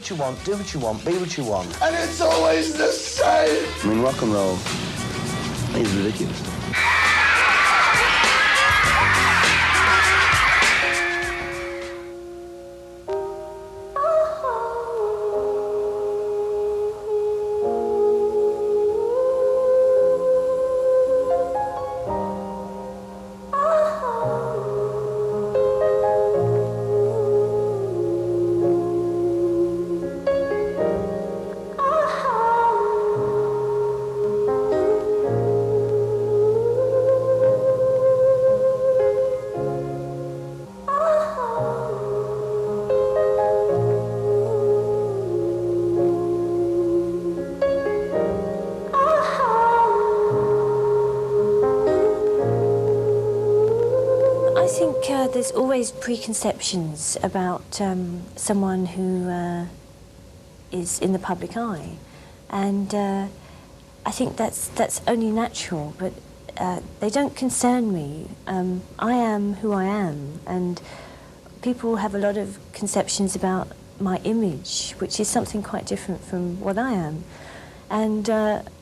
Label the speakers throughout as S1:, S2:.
S1: What you want, do what you want, be what you want.
S2: And it's always the same!
S1: I mean, rock and roll is ridiculous.
S3: There's always preconceptions about someone who is in the public eye, and I think that's only natural, but they don't concern me. I am who I am, and people have a lot of conceptions about my image, which is something quite different from what I am. And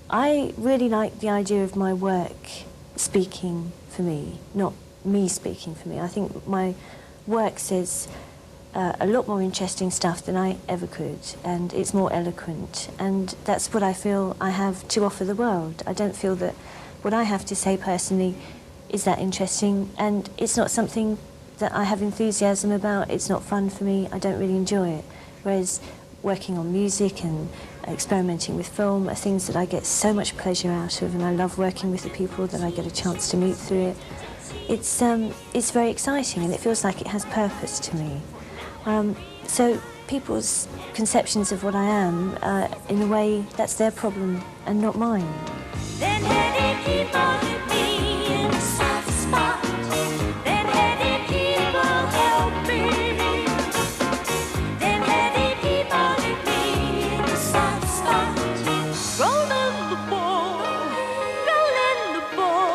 S3: I really like the idea of my work speaking for me, not me speaking for me. I think my work says a lot more interesting stuff than I ever could, and it's more eloquent, and that's what I feel I have to offer the world. I don't feel that what I have to say personally is that interesting, and it's not something that I have enthusiasm about. It's not fun for me. I don't really enjoy it. Whereas working on music and experimenting with film are things that I get so much pleasure out of, and I love working with the people that I get a chance to meet through it. It's very exciting, and it feels like it has purpose to me. So people's conceptions of what I am, in a way, that's their problem and not mine.
S4: Then headed people hit me in a soft spot. Then headed people help me. Then headed people hit me in a soft spot. Rolling the ball, rolling the ball,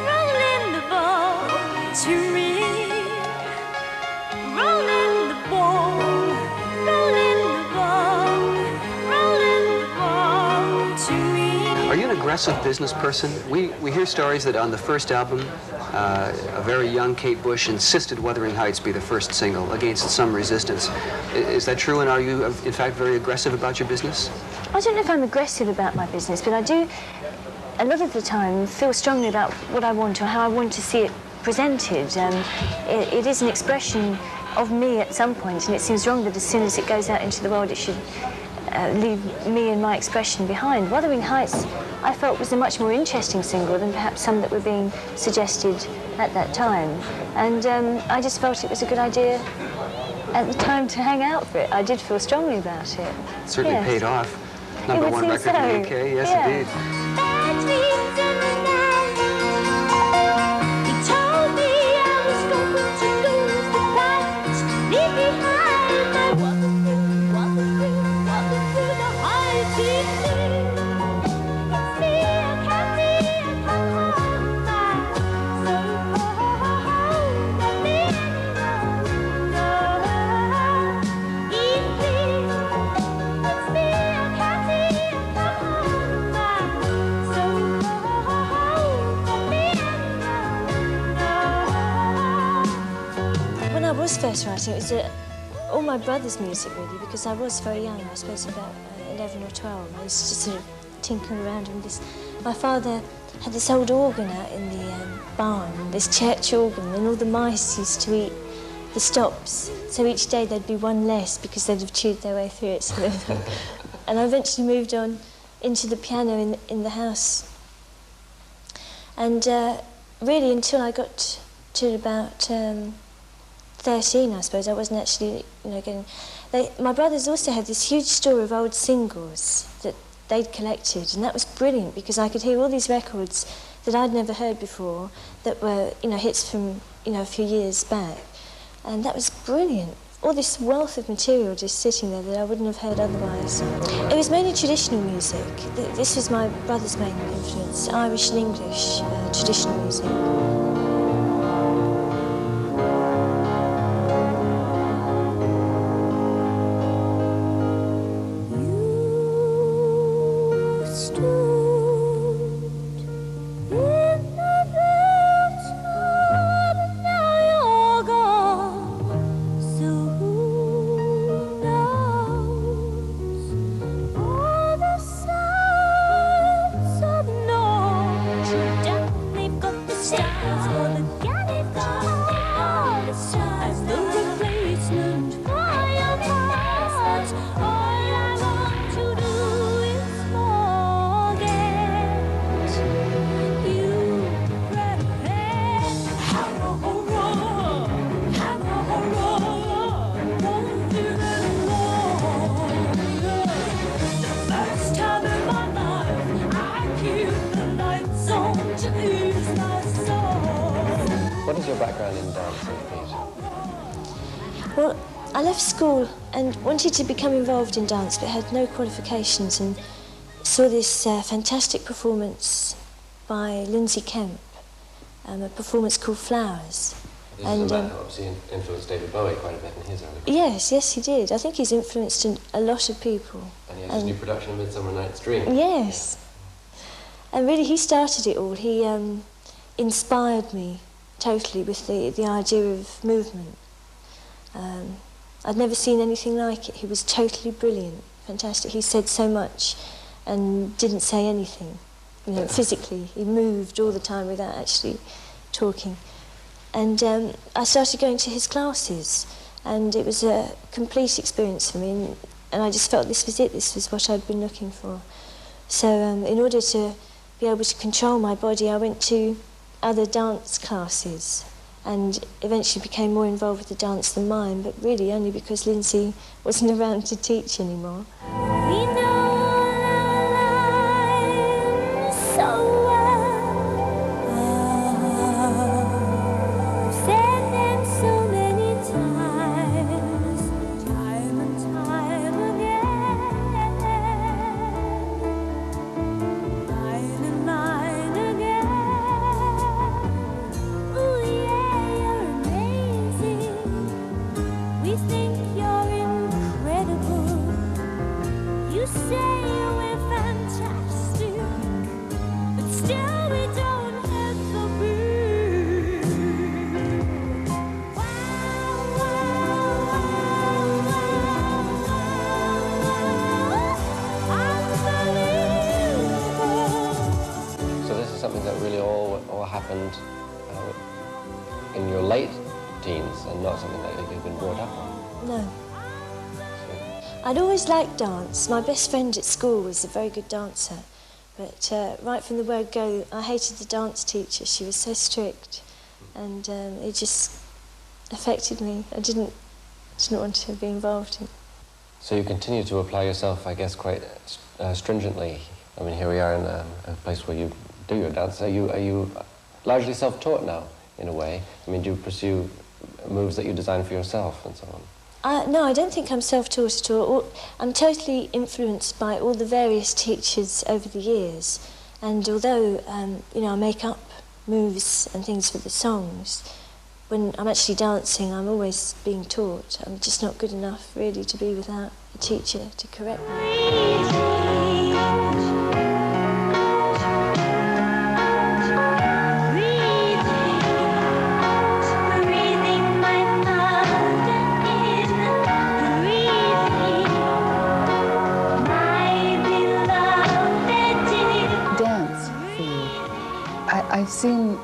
S4: rolling the ball to me. Rolling the ball, rolling the ball, rolling the ball to me.
S5: Are you an aggressive business person? We hear stories that on the first album, a very young Kate Bush insisted Wuthering Heights be the first single against some resistance. Is that true, and are you, in fact, very aggressive about your business?
S3: I don't know if I'm aggressive about my business, but I do, a lot of the time, feel strongly about what I want or how I want to see it presented. It is an expression of me at some point, and it seems wrong that as soon as it goes out into the world, it should leave me and my expression behind. Wuthering Heights, I felt, was a much more interesting single than perhaps some that were being suggested at that time. And I just felt it was a good idea at the time to hang out for it. I did feel strongly about it.
S5: It certainly
S3: Yes.
S5: paid off. Number one record in the UK, yes,
S3: Yeah.
S5: indeed.
S4: Bad dreams in the night. He told me I was going to lose the fight. Leave behind my walking through the high deep sea. See, I can't see, I can't hold my soul. Let me know. Easy. See, I can't see, I can't hold my soul. Let me know.
S3: When I was first writing, it was all my brother's music, really, because I was very young. I suppose about 11 or 12. I used to sort of tinkle around with this. My father had this old organ out in the barn, this church organ, and all the mice used to eat the stops. So each day there'd be one less because they'd have chewed their way through it. So and I eventually moved on into the piano in the house. And really, until I got to about 13, I suppose, I wasn't actually, getting... my brothers also had this huge store of old singles that they'd collected, and that was brilliant because I could hear all these records that I'd never heard before that were, hits from, a few years back. And that was brilliant. All this wealth of material just sitting there that I wouldn't have heard otherwise. It was mainly traditional music. This was my brother's main influence, Irish and English traditional music. Well, I left school and wanted to become involved in dance, but had no qualifications, and saw this fantastic performance by Lindsay Kemp, a performance called Flowers.
S6: This is a man who obviously influenced David Bowie quite a bit in his early career.
S3: Yes, he did. I think he's influenced a lot of people.
S6: And he has his new production of Midsummer Night's Dream.
S3: Yes. Yeah. And really, he started it all. He inspired me totally with the idea of movement. I'd never seen anything like it. He was totally brilliant, fantastic. He said so much and didn't say anything. You know, physically, he moved all the time without actually talking. And I started going to his classes, and it was a complete experience for me, and I just felt this was it, this was what I'd been looking for. So in order to be able to control my body, I went to other dance classes and eventually became more involved with the dance than mine, but really only because Lindsay wasn't around to teach anymore.
S4: We know our lives so well. I've said them so many times, time and time again. Mine and mine again. Ooh, yeah, you're amazing. We think you're incredible. You say we're fantastic, but still we don't have the beat. Wow, wow, unbelievable.
S6: So this is something that really all happened in your late teens and not something that you've been brought up on.
S3: No. I'd always liked dance. My best friend at school was a very good dancer, but right from the word go, I hated the dance teacher. She was so strict, and it just affected me. I didn't want to be involved in it.
S6: So you continue to apply yourself, I guess, quite stringently. I mean, here we are in a place where you do your dance. Are you largely self-taught now, in a way? I mean, do you pursue moves that you design for yourself and so on?
S3: No, I don't think I'm self-taught at all. I'm totally influenced by all the various teachers over the years. And although, you know, I make up moves and things for the songs, when I'm actually dancing, I'm always being taught. I'm just not good enough, really, to be without a teacher to correct me.
S7: I've seen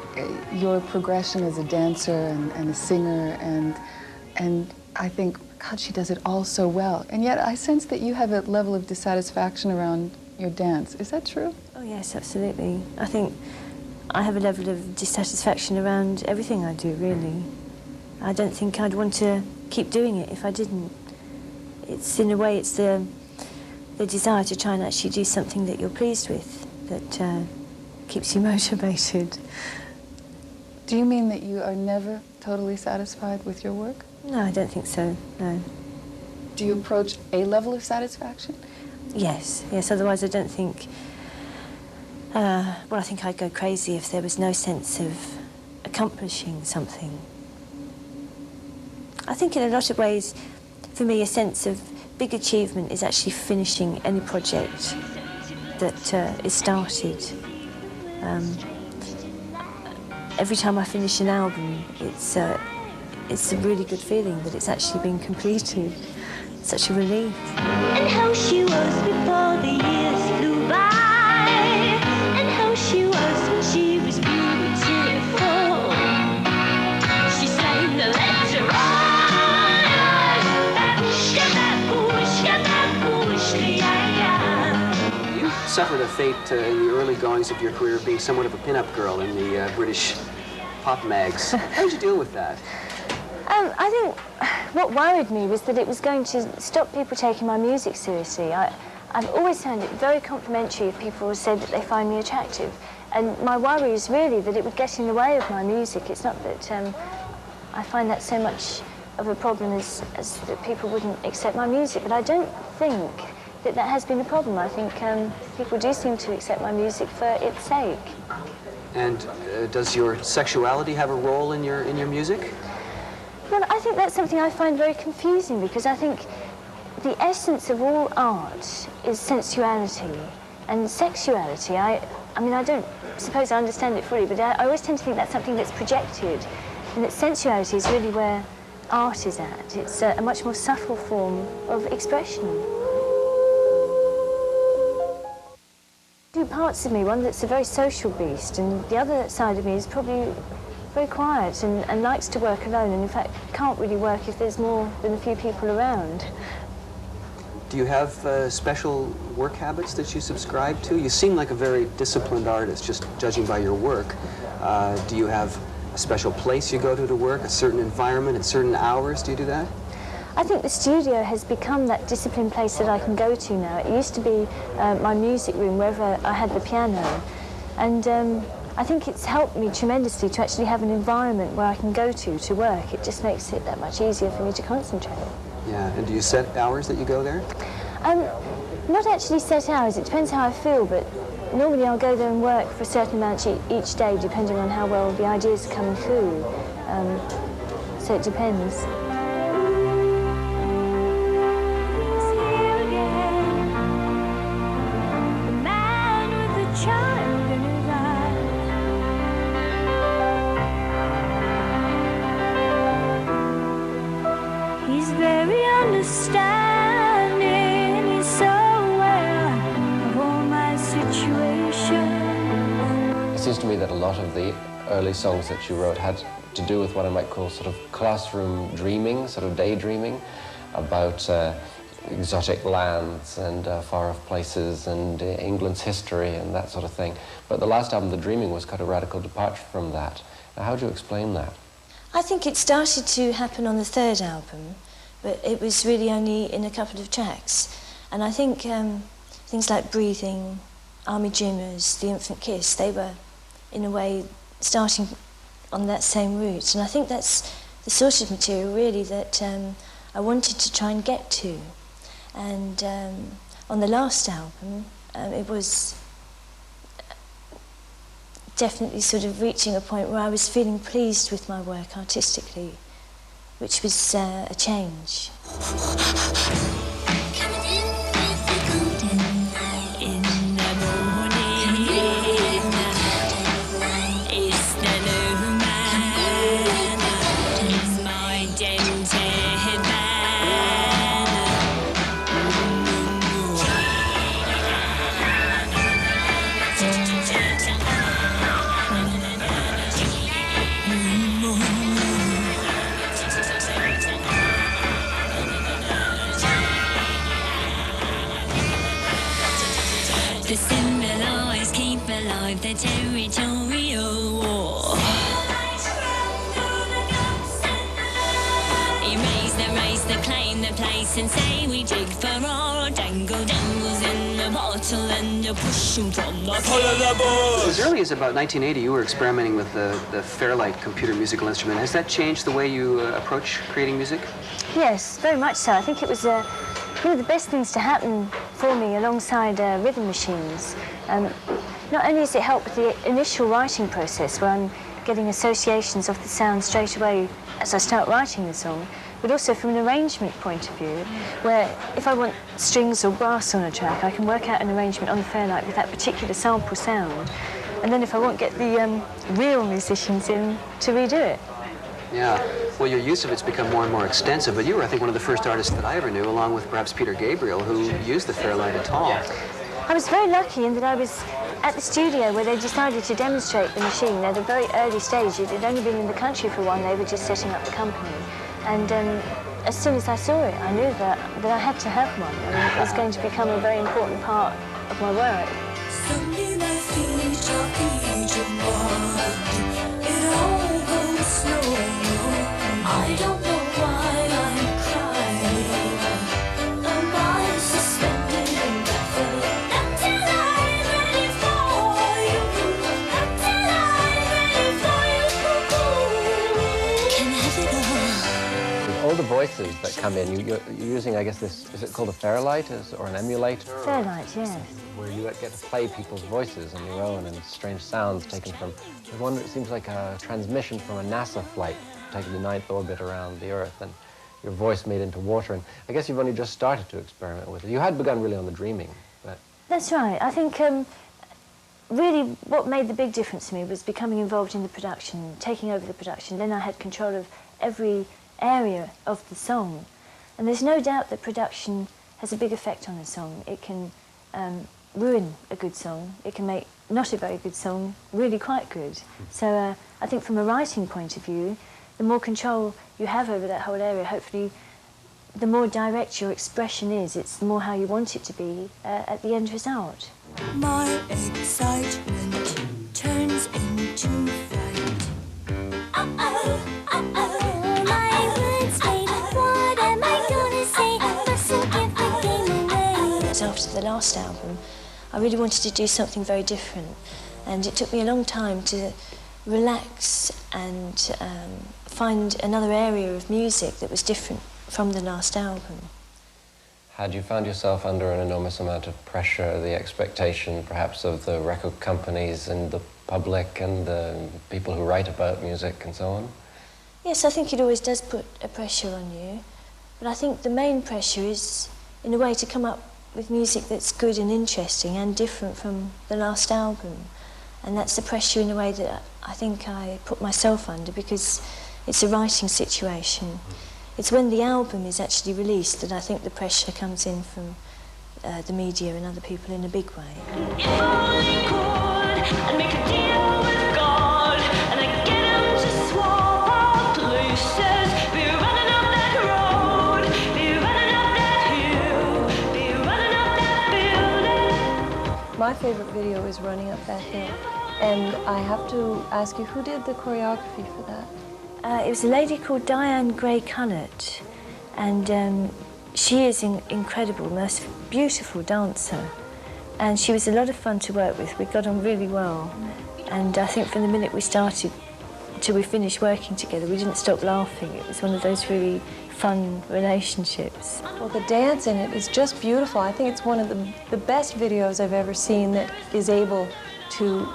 S7: your progression as a dancer and a singer, and I think, God, she does it all so well. And yet I sense that you have a level of dissatisfaction around your dance. Is that true?
S3: Oh, yes, absolutely. I think I have a level of dissatisfaction around everything I do, really. I don't think I'd want to keep doing it if I didn't. It's, in a way, it's the desire to try and actually do something that you're pleased with that keeps you motivated.
S7: Do you mean that you are never totally satisfied with your work?
S3: No, I don't think so, no.
S7: Do you approach a level of satisfaction?
S3: Yes, otherwise I don't think... well, I think I'd go crazy if there was no sense of accomplishing something. I think in a lot of ways, for me, a sense of big achievement is actually finishing any project that is started. Every time I finish an album, it's a really good feeling that it's actually been completed. It's such a relief.
S4: And how she was before the years flew by, and how she was when she was beautiful. She sang the letter
S5: You suffered a fate in the early goings of your career of being somewhat of a pin-up girl in the British pop mags. How did you deal with that?
S3: I think what worried me was that it was going to stop people taking my music seriously. I've always found it very complimentary if people say that they find me attractive. And my worry is really that it would get in the way of my music. It's not that I find that so much of a problem as that people wouldn't accept my music, but I don't think that has been a problem. I think people do seem to accept my music for its sake.
S5: And does your sexuality have a role in your music?
S3: Well, I think that's something I find very confusing, because I think the essence of all art is sensuality. And sexuality, I mean, I don't suppose I understand it fully, but I always tend to think that's something that's projected, and that sensuality is really where art is at. It's a much more subtle form of expression. Two parts of me, one that's a very social beast, and the other side of me is probably very quiet and likes to work alone, and in fact can't really work if there's more than a few people around.
S5: Do you have special work habits that you subscribe to? You seem like a very disciplined artist, just judging by your work. Do you have a special place you go to work, a certain environment at certain hours? Do you do that?
S3: I think the studio has become that disciplined place that I can go to now. It used to be my music room, wherever I had the piano. And I think it's helped me tremendously to actually have an environment where I can go to work. It just makes it that much easier for me to concentrate.
S5: Yeah, and do you set hours that you go there?
S3: Not actually set hours, it depends how I feel, but normally I'll go there and work for a certain amount each day, depending on how well the ideas are coming through. So it depends.
S4: He's very understanding, he's so aware of all my situations.
S6: It seems to me that a lot of the early songs that you wrote had to do with what I might call sort of classroom dreaming, sort of daydreaming about exotic lands and far-off places and England's history and that sort of thing. But the last album, The Dreaming, was quite a radical departure from that. Now, how do you explain that?
S3: I think it started to happen on the third album, but it was really only in a couple of tracks. And I think things like Breathing, Army Jimmers, The Infant Kiss, they were, in a way, starting on that same route. And I think that's the sort of material, really, that I wanted to try and get to. And on the last album, it was definitely sort of reaching a point where I was feeling pleased with my work artistically, which was a change.
S4: The symbolise, keep alive the territorial war. Erase the claim the place and say we dig for all. Dangle dangles in the bottle and you push them from the pull of the bush.
S5: As early as about 1980, you were experimenting with the Fairlight computer musical instrument. Has that changed the way you approach creating music?
S3: Yes, very much so. I think it was one of the best things to happen for me alongside rhythm machines. Not only has it helped with the initial writing process, where I'm getting associations of the sound straight away as I start writing the song, but also from an arrangement point of view, where if I want strings or brass on a track, I can work out an arrangement on the Fairlight with that particular sample sound. And then if I want, get the real musicians in to redo it.
S5: Yeah. Well, your use of it's become more and more extensive, but you were, I think, one of the first artists that I ever knew, along with perhaps Peter Gabriel, who used the Fairlight at all.
S3: I was very lucky in that I was at the studio where they decided to demonstrate the machine at a very early stage. It had only been in the country for one, they were just setting up the company. And as soon as I saw it, I knew that I had to have one. I mean, it was going to become a very important part of my work.
S4: Sunday my feet are aging wild. It all goes slow. I don't know why I'm crying. Am I suspended in death? Until I'm ready for you. Until I'm ready for you. Can I have it all?
S6: All come in. You're using, I guess, this, is it called a Fairlight or an emulator?
S3: Fairlight, yes.
S6: Where you get to play people's voices on your own and strange sounds taken from, there's one that seems like a transmission from a NASA flight taking the 9th orbit around the Earth, and your voice made into water. And I guess you've only just started to experiment with it. You had begun really on the dreaming, but...
S3: That's right. I think really what made the big difference to me was becoming involved in the production, taking over the production. Then I had control of every area of the song. And there's no doubt that production has a big effect on a song. It can ruin a good song. It can make not a very good song really quite good. So I think from a writing point of view, the more control you have over that whole area, hopefully the more direct your expression is, it's the more how you want it to be at the end result.
S4: My excitement turns into fright. Uh-oh, uh-oh, my words faded. What am I gonna say? Mustn't give the game away.
S3: After the last album, I really wanted to do something very different, and it took me a long time to relax and find another area of music that was different from the last album.
S6: Had you found yourself under an enormous amount of pressure, the expectation perhaps of the record companies and the public and the people who write about music and so on?
S3: Yes, I think it always does put a pressure on you, but I think the main pressure is, in a way, to come up with music that's good and interesting and different from the last album. And that's the pressure in a way that I think I put myself under, because it's a writing situation. It's when the album is actually released that I think the pressure comes in from the media and other people in a big way.
S8: My favorite video is Running Up That Hill, and I have to ask you, who did the choreography for that?
S3: It was a lady called Diane Gray-Cunnett, and she is incredible, most beautiful dancer, and she was a lot of fun to work with. We got on really well, and I think from the minute we started till we finished working together, we didn't stop laughing. It was one of those really fun relationships.
S8: Well, the dance in it is just beautiful. I think it's one of the best videos I've ever seen that is able to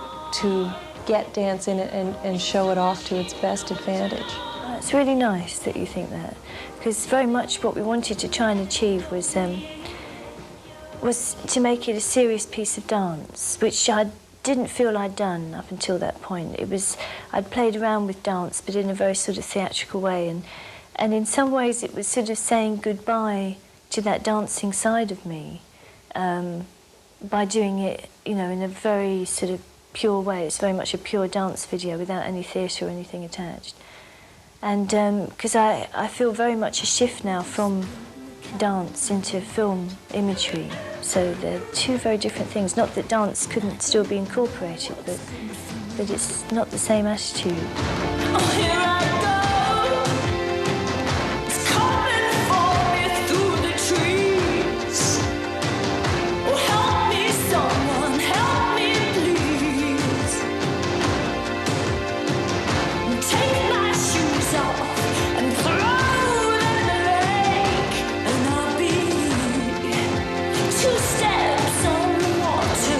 S8: get dance in it and show it off to its best advantage.
S3: It's really nice that you think that, because very much what we wanted to try and achieve was to make it a serious piece of dance, which I didn't feel I'd done up until that point. I'd played around with dance, but in a very sort of theatrical way, and in some ways it was sort of saying goodbye to that dancing side of me by doing it, you know, in a very sort of pure way. It's very much a pure dance video without any theatre or anything attached. And because I feel very much a shift now from dance into film imagery. So they're two very different things. Not that dance couldn't still be incorporated, but it's not the same attitude.
S4: Oh, here I go. It's coming for me through the trees. Oh, help me, someone, help me, please. Take my shoes off and throw them in the lake, and I'll be 2 steps on the water.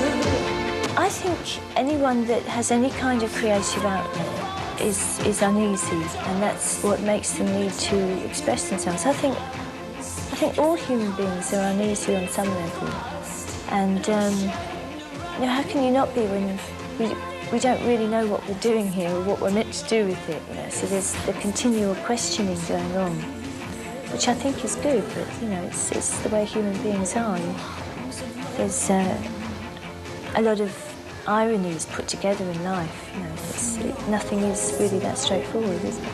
S3: I think anyone that has any kind of creative outlet is uneasy, and that's what makes them need to express themselves. I think all human beings are uneasy on some level, and you know, how can you not be when we don't really know what we're doing here or what we're meant to do with it? You know, so there's the continual questioning going on, which I think is good. But you know, it's the way human beings are. There's a lot of ironies put together in life. You know, nothing is really that straightforward, is it?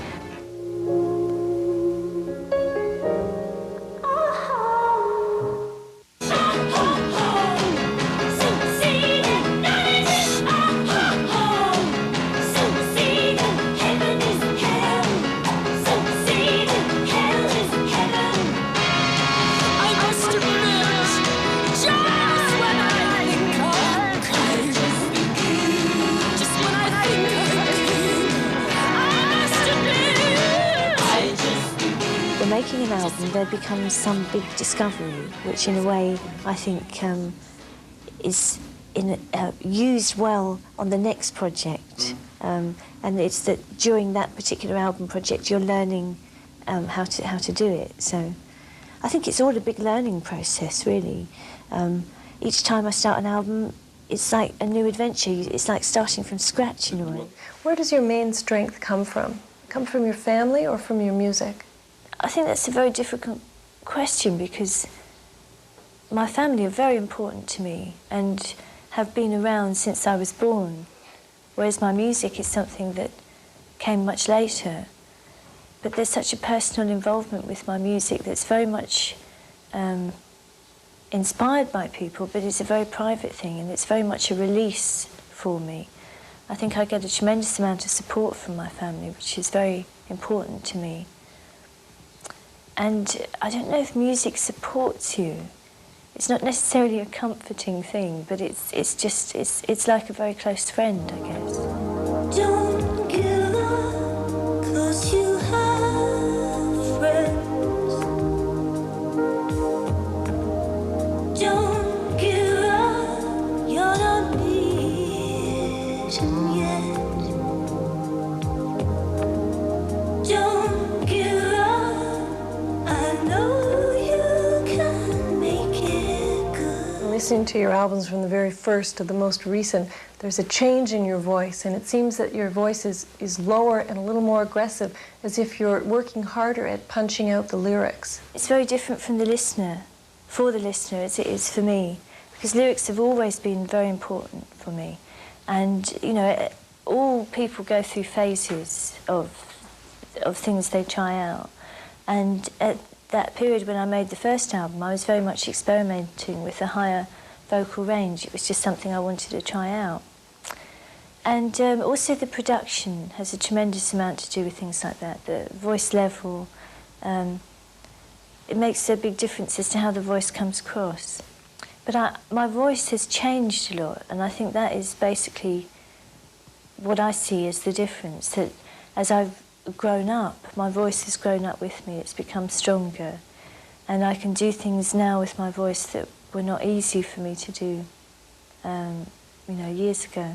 S4: Just when I think I'm clean, I must admit
S3: album, there becomes some big discovery, which in a way I think is used well on the next project. And it's that during that particular album project you're learning how to do it. So I think it's all a big learning process, really. Each time I start an album, it's like a new adventure. It's like starting from scratch in a way.
S8: Where does your main strength come from? Come from your family or from your music?
S3: I think that's a very difficult question because my family are very important to me and have been around since I was born, whereas my music is something that came much later. But there's such a personal involvement with my music that's very much inspired by people, but it's a very private thing and it's very much a release for me. I think I get a tremendous amount of support from my family, which is very important to me. And I don't know if music supports you. It's not necessarily a comforting thing, but it's like a very close friend, I guess.
S4: Don't give up, 'cause you have friends. Don't give up, you're not beaten yet. Don't give up, I know you can make it good.
S8: Listening to your albums from the very first to the most recent, there's a change in your voice, and it seems that your voice is lower and a little more aggressive, as if you're working harder at punching out the lyrics.
S3: It's very different from the listener, for the listener, as it is for me, because lyrics have always been very important for me. And, you know, all people go through phases of things they try out. And at that period when I made the first album, I was very much experimenting with a higher vocal range. It was just something I wanted to try out. And also the production has a tremendous amount to do with things like that. The voice level, it makes a big difference as to how the voice comes across. But my voice has changed a lot, and I think that is basically what I see as the difference, that as I've grown up, my voice has grown up with me, it's become stronger, and I can do things now with my voice that were not easy for me to do, you know, years ago.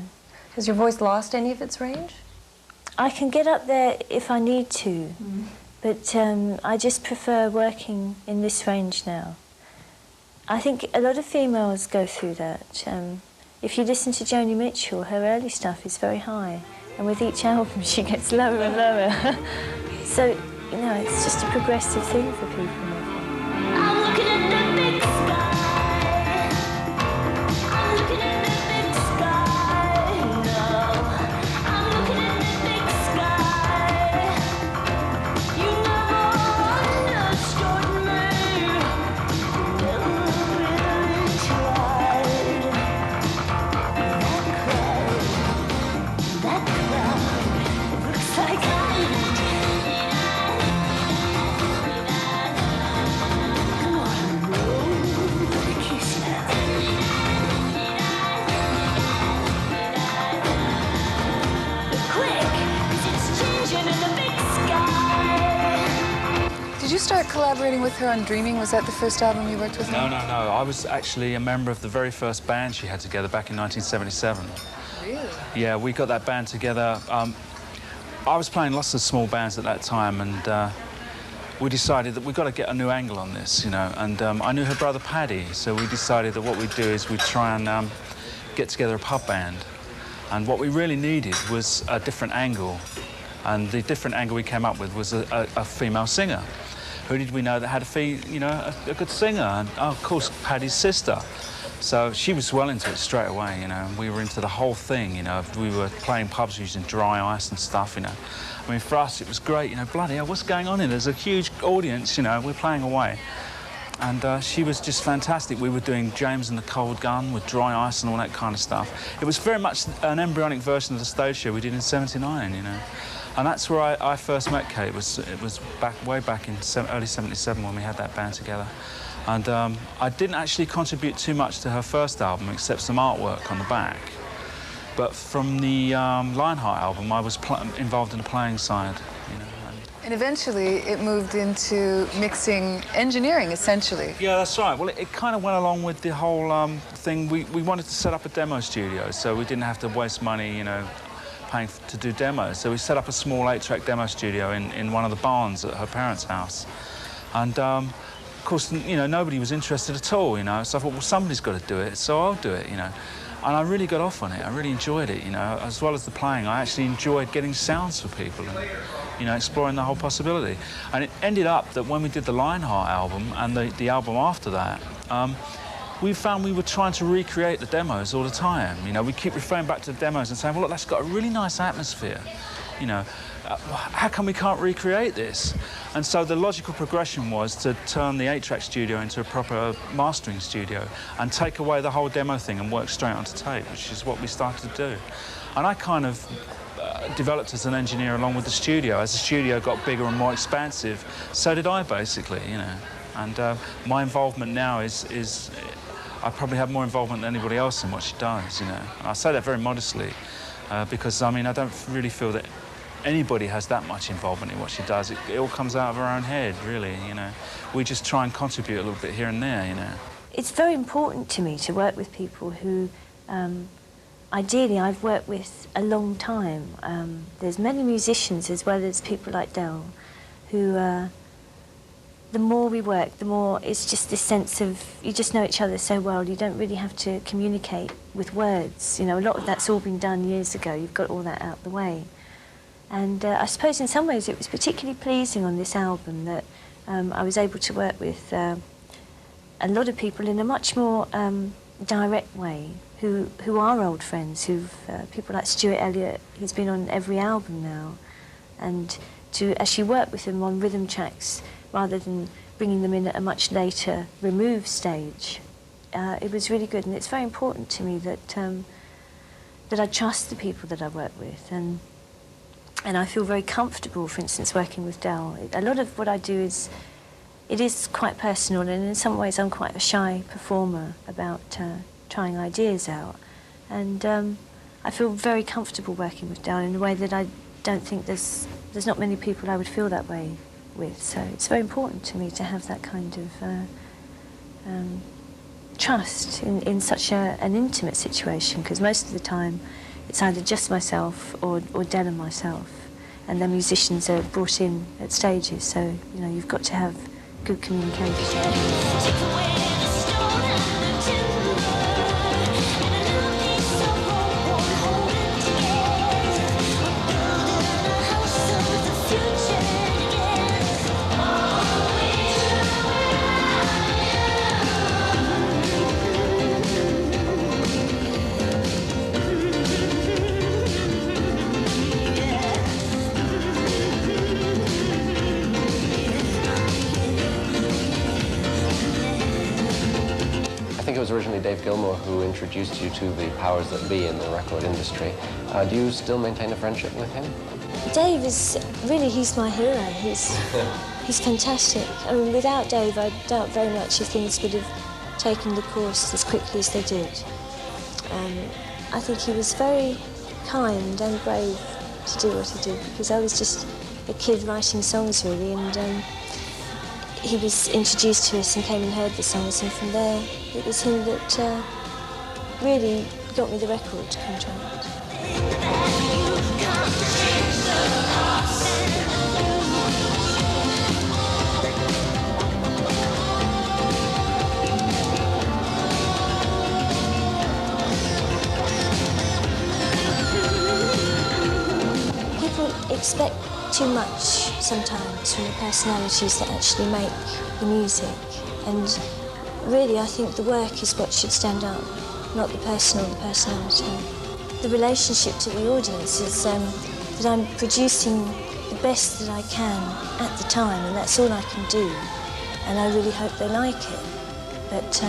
S8: Has your voice lost any of its range?
S3: I can get up there if I need to, but I just prefer working in this range now. I think a lot of females go through that. If you listen to Joni Mitchell, her early stuff is very high, and with each album she gets lower and lower. So, you know, it's just a progressive thing for people.
S4: I'm looking at the big sky. I'm looking at the big sky. No, I'm looking at the big sky. You never understood me. Never really tried. That crowd looks like I.
S7: Did you start collaborating with her on Dreaming? Was that the first album you worked with her?
S9: No, no, no. I was actually a member of the very first band she had together back in 1977.
S7: Really?
S9: Yeah, we got that band together. I was playing lots of small bands at that time, and we decided that we've got to get a new angle on this, you know. And I knew her brother Paddy, so we decided that what we'd do is we'd try and get together a pub band. And what we really needed was a different angle. And the different angle we came up with was a female singer. Who did we know that had a good singer? And, oh, of course, Paddy's sister. So she was well into it straight away, you know. We were into the whole thing, you know. We were playing pubs using dry ice and stuff, you know. I mean, for us, it was great, you know. Bloody hell, what's going on here? There's a huge audience, you know. We're playing away. And she was just fantastic. We were doing James and the Cold Gun with dry ice and all that kind of stuff. It was very much an embryonic version of the stage show we did in '79, you know. And that's where I first met Kate. It was way back in early '77 when we had that band together. And I didn't actually contribute too much to her first album, except some artwork on the back. But from the Lionheart album, I was involved in the playing side, you know.
S7: And eventually it moved into mixing engineering, essentially.
S9: Yeah, that's right. Well, it kind of went along with the whole thing. We wanted to set up a demo studio, so we didn't have to waste money, you know, paying to do demos. So we set up a small 8-track demo studio in one of the barns at her parents' house. And, of course, you know, nobody was interested at all, you know. So I thought, well, somebody's got to do it, so I'll do it, you know. And I really got off on it. I really enjoyed it, you know. As well as the playing, I actually enjoyed getting sounds for people and, you know, exploring the whole possibility. And it ended up that when we did the Lionheart album and the album after that, we found we were trying to recreate the demos all the time. You know, we keep referring back to the demos and saying, well, look, that's got a really nice atmosphere. You know, how come we can't recreate this? And so the logical progression was to turn the 8-track studio into a proper mastering studio and take away the whole demo thing and work straight onto tape, which is what we started to do. And I kind of developed as an engineer along with the studio. As the studio got bigger and more expansive, so did I, basically, you know. And my involvement now is I probably have more involvement than anybody else in what she does, you know. And I say that very modestly because, I mean, I don't really feel that anybody has that much involvement in what she does. It all comes out of her own head, really, you know. We just try and contribute a little bit here and there, you know.
S3: It's very important to me to work with people who, ideally, I've worked with a long time. There's many musicians as well as people like Del who, the more we work, the more it's just this sense of, you just know each other so well, you don't really have to communicate with words. You know, a lot of that's all been done years ago. You've got all that out the way. And I suppose in some ways it was particularly pleasing on this album that I was able to work with a lot of people in a much more direct way who are old friends, people like Stuart Elliott, who's been on every album now, and to actually work with them on rhythm tracks rather than bringing them in at a much later removed stage. It was really good, and it's very important to me that that I trust the people that I work with, and I feel very comfortable, for instance, working with Del. A lot of what I do is quite personal, and in some ways I'm quite a shy performer about trying ideas out. And I feel very comfortable working with Del in a way that I don't think there's not many people I would feel that way with. So it's very important to me to have that kind of trust in such an intimate situation, because most of the time it's either just myself or Del and myself, and the musicians are brought in at stages, so you know you've got to have good communication.
S6: It was originally Dave Gilmour who introduced you to the powers that be in the record industry. Do you still maintain a friendship with him?
S3: Dave is really, he's my hero. He's fantastic. I mean, without Dave, I doubt very much if things would have taken the course as quickly as they did. I think he was very kind and brave to do what he did, because I was just a kid writing songs, really, and he was introduced to us and came and heard the songs, and from there it was him that really got me the record contract. People expect too much sometimes from the personalities that actually make the music, and really I think the work is what should stand out, not the person or the personality. The relationship to the audience is that I'm producing the best that I can at the time, and that's all I can do, and I really hope they like it. But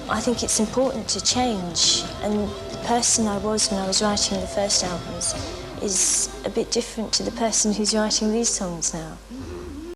S3: I think it's important to change, and the person I was when I was writing the first albums is a bit different to the person who's writing these songs now.